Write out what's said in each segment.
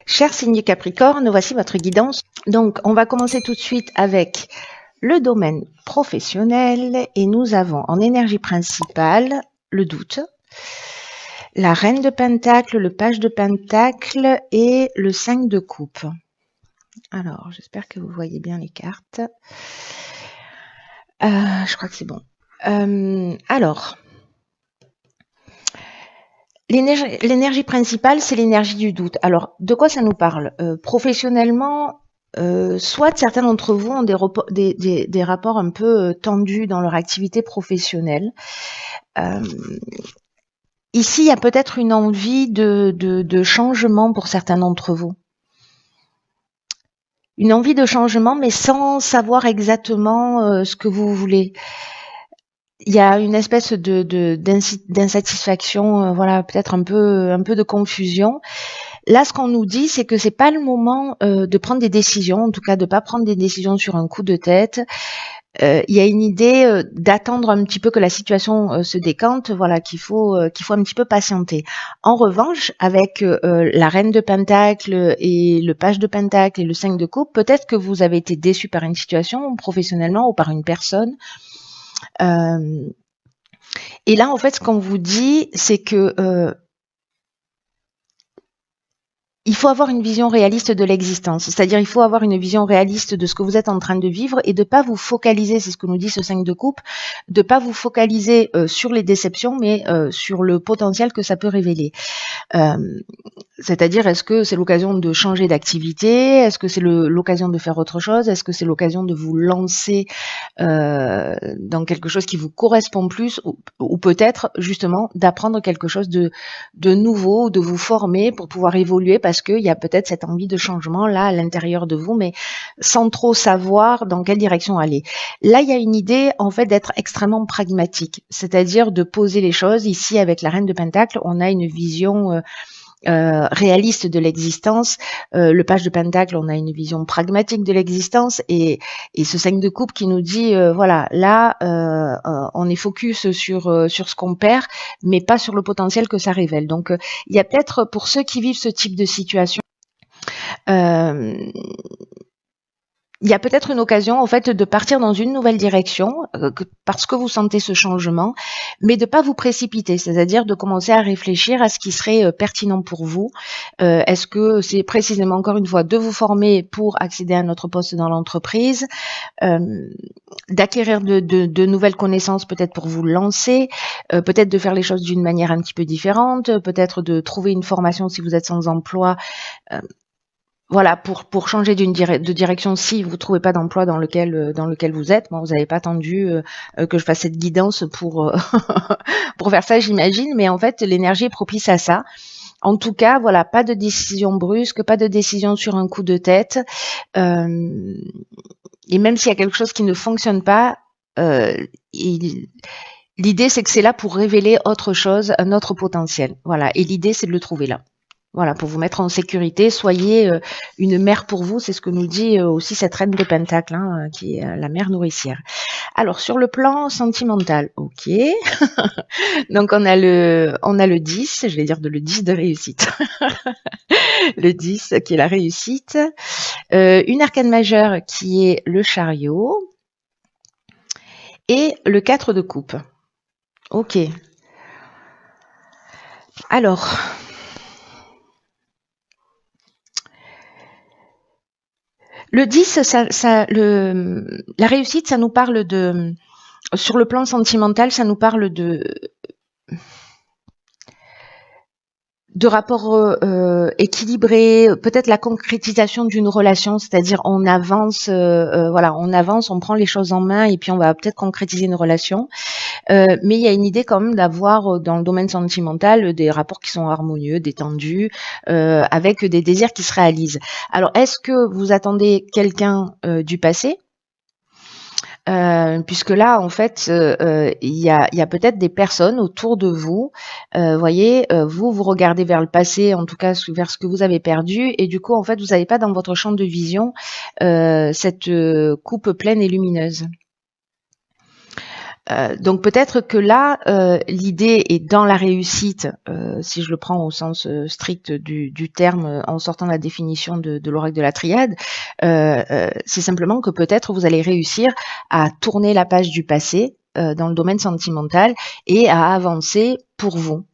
Cher signe Capricorne, voici votre guidance. Donc, on va commencer tout de suite avec le domaine professionnel et nous avons en énergie principale le doute, la reine de Pentacle, le page de Pentacle et le 5 de coupe. Alors, j'espère que vous voyez bien les cartes. Je crois que c'est bon. Alors, l'énergie principale, c'est l'énergie du doute. Alors, de quoi ça nous parle? Professionnellement, soit certains d'entre vous ont des rapports un peu tendus dans leur activité professionnelle. Ici, il y a peut-être une envie de changement pour certains d'entre vous. Une envie de changement, mais sans savoir exactement ce que vous voulez. Il y a une espèce d'insatisfaction, voilà, peut-être un peu de confusion. Là, ce qu'on nous dit, c'est que c'est pas le moment de prendre des décisions, en tout cas de pas prendre des décisions sur un coup de tête. Il y a une idée d'attendre un petit peu que la situation se décante, voilà, qu'il faut un petit peu patienter. En revanche, avec la reine de Pentacle et le page de Pentacle et le 5 de coupe, peut-être que vous avez été déçu par une situation professionnellement ou par une personne. Et là, en fait, ce qu'on vous dit, c'est que il faut avoir une vision réaliste de l'existence, c'est-à-dire il faut avoir une vision réaliste de ce que vous êtes en train de vivre et de pas vous focaliser, c'est ce que nous dit ce 5 de coupe, de pas vous focaliser sur les déceptions, mais sur le potentiel que ça peut révéler. C'est-à-dire, est-ce que c'est l'occasion de changer d'activité? Est-ce que c'est l'occasion de faire autre chose? Est-ce que c'est l'occasion de vous lancer dans quelque chose qui vous correspond plus? Ou peut-être, justement, d'apprendre quelque chose de nouveau, de vous former pour pouvoir évoluer parce qu'il y a peut-être cette envie de changement là à l'intérieur de vous, mais sans trop savoir dans quelle direction aller. Là, il y a une idée, en fait, d'être extrêmement pragmatique, c'est-à-dire de poser les choses. Ici, avec la reine de Pentacle, on a une vision réaliste de l'existence. Le page de Pentacle, on a une vision pragmatique de l'existence et ce 5 de coupe qui nous dit voilà, là on est focus sur ce qu'on perd, mais pas sur le potentiel que ça révèle. Donc il y a peut-être pour ceux qui vivent ce type de situation, il y a peut-être une occasion, en fait, de partir dans une nouvelle direction, parce que vous sentez ce changement, mais de pas vous précipiter, c'est-à-dire de commencer à réfléchir à ce qui serait pertinent pour vous. Est-ce que c'est précisément, encore une fois, de vous former pour accéder à notre poste dans l'entreprise, d'acquérir de nouvelles connaissances, peut-être pour vous lancer, peut-être de faire les choses d'une manière un petit peu différente, peut-être de trouver une formation si vous êtes sans emploi, voilà, pour changer de direction si vous trouvez pas d'emploi dans lequel vous êtes. Bon, vous n'avez pas attendu que je fasse cette guidance pour pour faire ça, j'imagine, mais en fait, l'énergie est propice à ça. En tout cas, voilà, pas de décision brusque, pas de décision sur un coup de tête. Et même s'il y a quelque chose qui ne fonctionne pas, l'idée c'est que c'est là pour révéler autre chose, un autre potentiel. Voilà, et l'idée c'est de le trouver là. Voilà, pour vous mettre en sécurité, soyez une mère pour vous, c'est ce que nous dit aussi cette reine de Pentacle, hein, qui est la mère nourricière. Alors, sur le plan sentimental, ok. Donc, on a le 10, je vais dire le 10 de réussite. Le 10 qui est la réussite. Une arcane majeure qui est le chariot. Et le 4 de coupe. Ok. Alors... Le 10, la réussite, ça nous parle de, sur le plan sentimental, ça nous parle de rapports équilibrés, peut-être la concrétisation d'une relation, c'est-à-dire on avance, voilà, on avance, on prend les choses en main et puis on va peut-être concrétiser une relation. Mais il y a une idée quand même d'avoir dans le domaine sentimental des rapports qui sont harmonieux, détendus, avec des désirs qui se réalisent. Alors, est-ce que vous attendez quelqu'un du passé? Puisque là, en fait, il y a peut-être des personnes autour de vous. Voyez, vous regardez vers le passé, en tout cas vers ce que vous avez perdu, et du coup, en fait, vous n'avez pas dans votre champ de vision cette coupe pleine et lumineuse. Donc peut-être que là, l'idée est dans la réussite, si je le prends au sens strict du terme, en sortant de la définition de l'oracle de la triade, c'est simplement que peut-être vous allez réussir à tourner la page du passé dans le domaine sentimental et à avancer pour vous.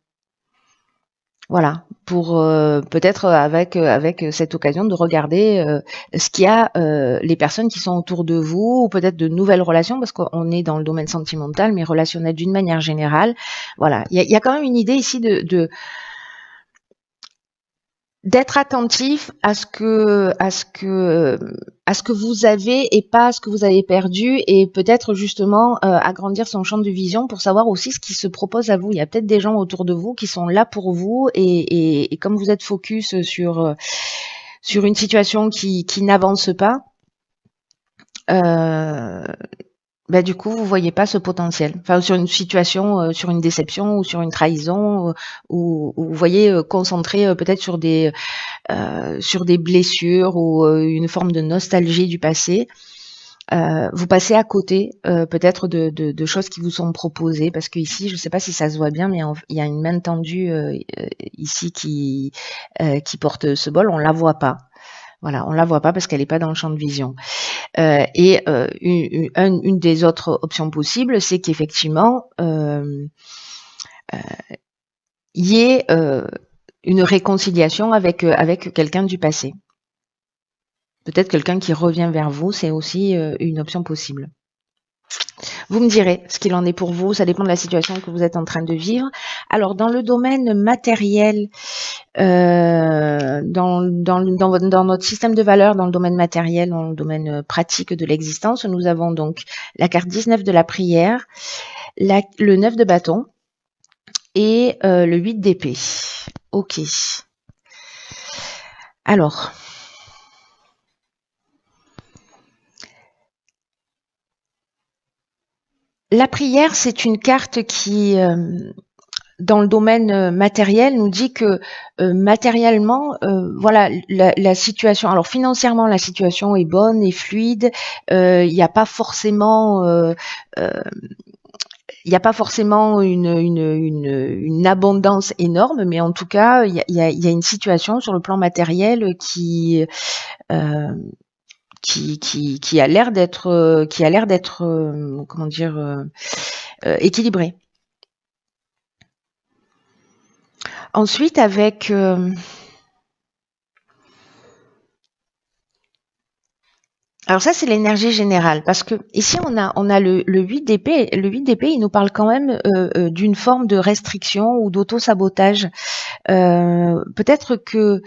Voilà, pour peut-être avec cette occasion de regarder ce qu'il y a, les personnes qui sont autour de vous, ou peut-être de nouvelles relations, parce qu'on est dans le domaine sentimental, mais relationnel d'une manière générale. Voilà, il y a quand même une idée ici d'être attentif à ce que vous avez et pas à ce que vous avez perdu, et peut-être justement agrandir son champ de vision pour savoir aussi ce qui se propose à vous. Il y a peut-être des gens autour de vous qui sont là pour vous, et comme vous êtes focus sur une situation qui n'avance pas, du coup, vous voyez pas ce potentiel. Enfin, sur une situation, sur une déception ou sur une trahison, ou vous voyez concentré peut-être sur des blessures ou une forme de nostalgie du passé. Vous passez à côté peut-être de choses qui vous sont proposées, parce que ici, je ne sais pas si ça se voit bien, mais il y a une main tendue ici qui porte ce bol. On la voit pas. Voilà, on la voit pas parce qu'elle n'est pas dans le champ de vision. Une des autres options possibles, c'est qu'effectivement, il y ait une réconciliation avec quelqu'un du passé. Peut-être quelqu'un qui revient vers vous, c'est aussi une option possible. Vous me direz ce qu'il en est pour vous, ça dépend de la situation que vous êtes en train de vivre. Alors, dans le domaine matériel, dans notre système de valeurs, dans le domaine matériel, dans le domaine pratique de l'existence, nous avons donc la carte 19 de la prière, le 9 de bâton et le 8 d'épée. Ok. Alors, la prière, c'est une carte qui, dans le domaine matériel, nous dit que matériellement, voilà, la situation. Alors financièrement, la situation est bonne et fluide. Il n'y a pas forcément une abondance énorme, mais en tout cas, il y a une situation sur le plan matériel qui a l'air d'être comment dire, équilibrée. Ensuite, avec alors ça, c'est l'énergie générale, parce que ici on a le 8 d'épée. Le 8 d'épée, il nous parle quand même d'une forme de restriction ou d'auto-sabotage. Peut-être que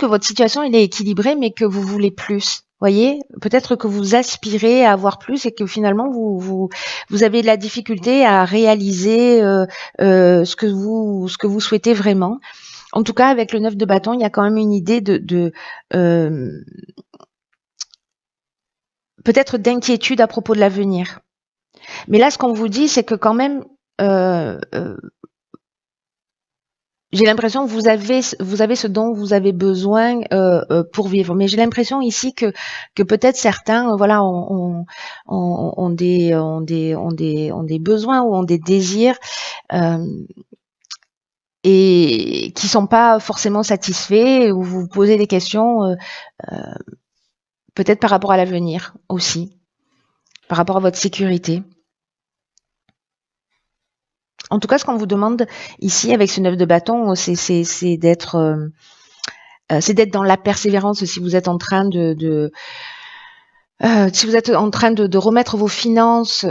votre situation elle est équilibrée, mais que vous voulez plus. Voyez, peut-être que vous aspirez à avoir plus et que finalement vous avez de la difficulté à réaliser ce que vous souhaitez vraiment. En tout cas, avec le 9 de bâton, il y a quand même une idée de peut-être d'inquiétude à propos de l'avenir. Mais là, ce qu'on vous dit, c'est que quand même, j'ai l'impression que vous avez ce dont vous avez besoin pour vivre. Mais j'ai l'impression ici que peut-être certains, voilà, ont des besoins ou ont des désirs et qui sont pas forcément satisfaits, ou vous vous posez des questions peut-être par rapport à l'avenir aussi, par rapport à votre sécurité. En tout cas, ce qu'on vous demande ici avec ce 9 de bâton, c'est d'être dans la persévérance. Si vous êtes en train de remettre vos finances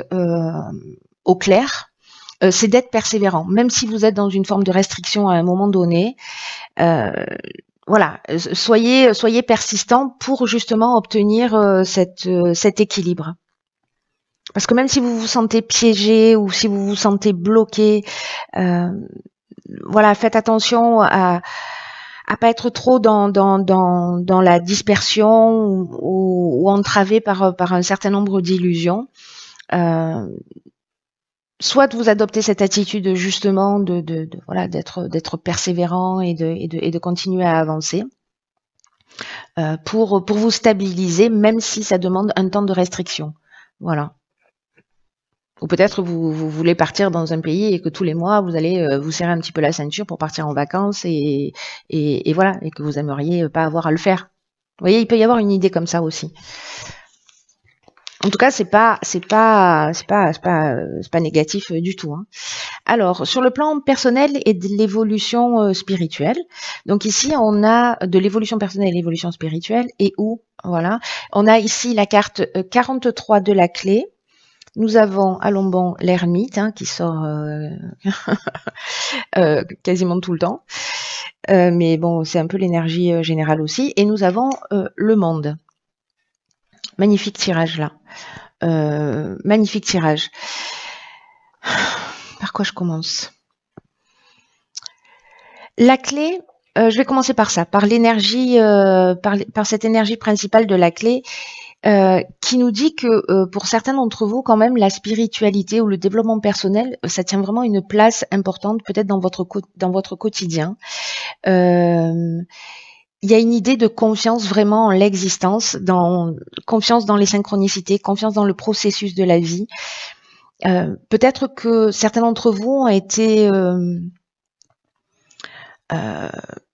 au clair, c'est d'être persévérant, même si vous êtes dans une forme de restriction à un moment donné. Voilà, soyez persistant pour justement obtenir cet équilibre. Parce que même si vous vous sentez piégé ou si vous vous sentez bloqué, voilà, faites attention à pas être trop dans la dispersion ou entravé par un certain nombre d'illusions. Soit vous adoptez cette attitude justement voilà, d'être persévérant et de continuer à avancer pour vous stabiliser, même si ça demande un temps de restriction. Voilà. Ou peut-être vous voulez partir dans un pays et que tous les mois, vous allez vous serrer un petit peu la ceinture pour partir en vacances et voilà, et que vous aimeriez pas avoir à le faire. Vous voyez, il peut y avoir une idée comme ça aussi. En tout cas, c'est pas négatif du tout, hein. Alors, sur le plan personnel et de l'évolution spirituelle, donc ici, on a de l'évolution personnelle et l'évolution spirituelle, et où, voilà, on a ici la carte 43 de la clé. Nous avons à l'omban l'ermite, hein, qui sort quasiment tout le temps, mais bon, c'est un peu l'énergie générale aussi, et nous avons le monde. Magnifique tirage là. Magnifique tirage. Par quoi je commence? La clé, je vais commencer par ça, par l'énergie, par cette énergie principale de la clé, qui nous dit que pour certains d'entre vous, quand même, la spiritualité ou le développement personnel, ça tient vraiment une place importante, peut-être dans votre quotidien. Il y a une idée de confiance vraiment en l'existence, confiance dans les synchronicités, confiance dans le processus de la vie. Peut-être que certains d'entre vous ont été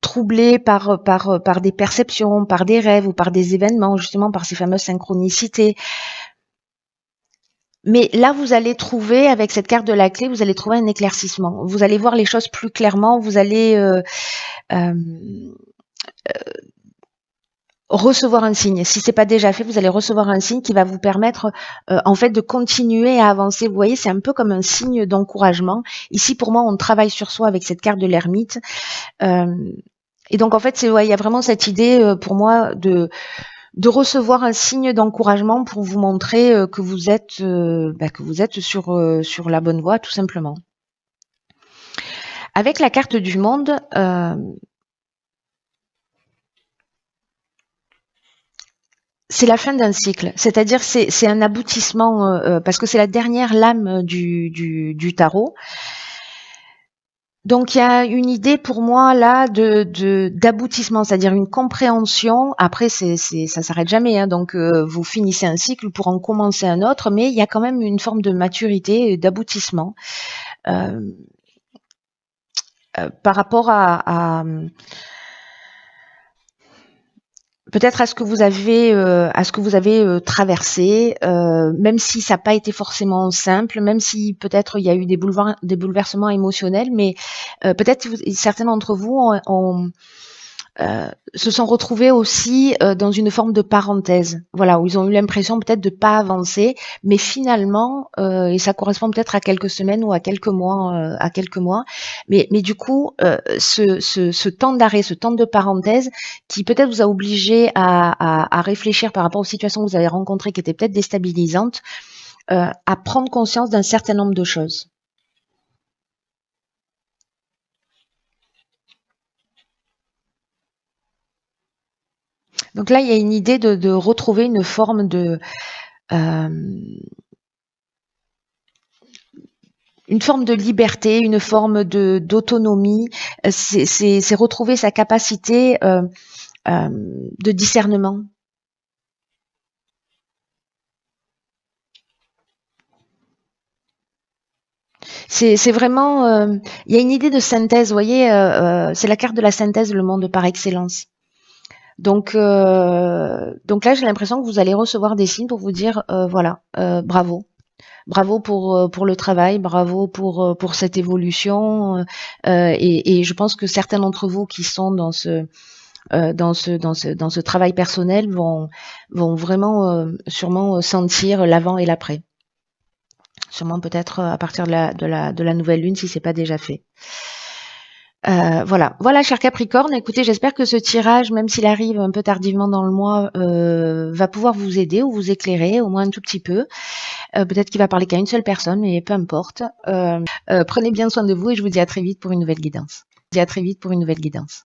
troublés par des perceptions, par des rêves ou par des événements, justement par ces fameuses synchronicités. Mais là, vous allez trouver, avec cette carte de la clé, vous allez trouver un éclaircissement. Vous allez voir les choses plus clairement, vous allez recevoir un signe. Si c'est pas déjà fait, vous allez recevoir un signe qui va vous permettre en fait de continuer à avancer. Vous voyez, c'est un peu comme un signe d'encouragement. Ici, pour moi, on travaille sur soi avec cette carte de l'ermite. Et donc, en fait, il y a vraiment cette idée pour moi de recevoir un signe d'encouragement pour vous montrer que vous êtes sur la bonne voie, tout simplement. Avec la carte du monde, c'est la fin d'un cycle, c'est-à-dire c'est un aboutissement parce que c'est la dernière lame du tarot. Donc il y a une idée pour moi là d'aboutissement, c'est-à-dire une compréhension. Après ça s'arrête jamais, hein, donc vous finissez un cycle pour en commencer un autre, mais il y a quand même une forme de maturité et d'aboutissement par rapport à peut-être à ce que vous avez traversé, même si ça n'a pas été forcément simple, même si peut-être il y a eu des bouleversements émotionnels, mais peut-être certains d'entre vous se sont retrouvés aussi dans une forme de parenthèse, voilà, où ils ont eu l'impression peut-être de pas avancer, mais finalement, et ça correspond peut-être à quelques semaines ou à quelques mois, mais du coup, ce temps d'arrêt, ce temps de parenthèse, qui peut-être vous a obligé à réfléchir par rapport aux situations que vous avez rencontrées, qui étaient peut-être déstabilisantes, à prendre conscience d'un certain nombre de choses. Donc là, il y a une idée de retrouver une forme de liberté, une forme d'autonomie. C'est retrouver sa capacité de discernement. C'est vraiment, il y a une idée de synthèse, vous voyez, c'est la carte de la synthèse, le monde par excellence. Donc là, j'ai l'impression que vous allez recevoir des signes pour vous dire, voilà, bravo. Bravo pour le travail, bravo pour cette évolution. Et je pense que certains d'entre vous qui sont dans ce travail personnel vont vraiment sûrement sentir l'avant et l'après. Sûrement peut-être à partir de la nouvelle lune si c'est pas déjà fait. Voilà, cher Capricorne, écoutez, j'espère que ce tirage, même s'il arrive un peu tardivement dans le mois, va pouvoir vous aider ou vous éclairer, au moins un tout petit peu. Peut-être qu'il va parler qu'à une seule personne, mais peu importe. Prenez bien soin de vous et je vous dis à très vite pour une nouvelle guidance.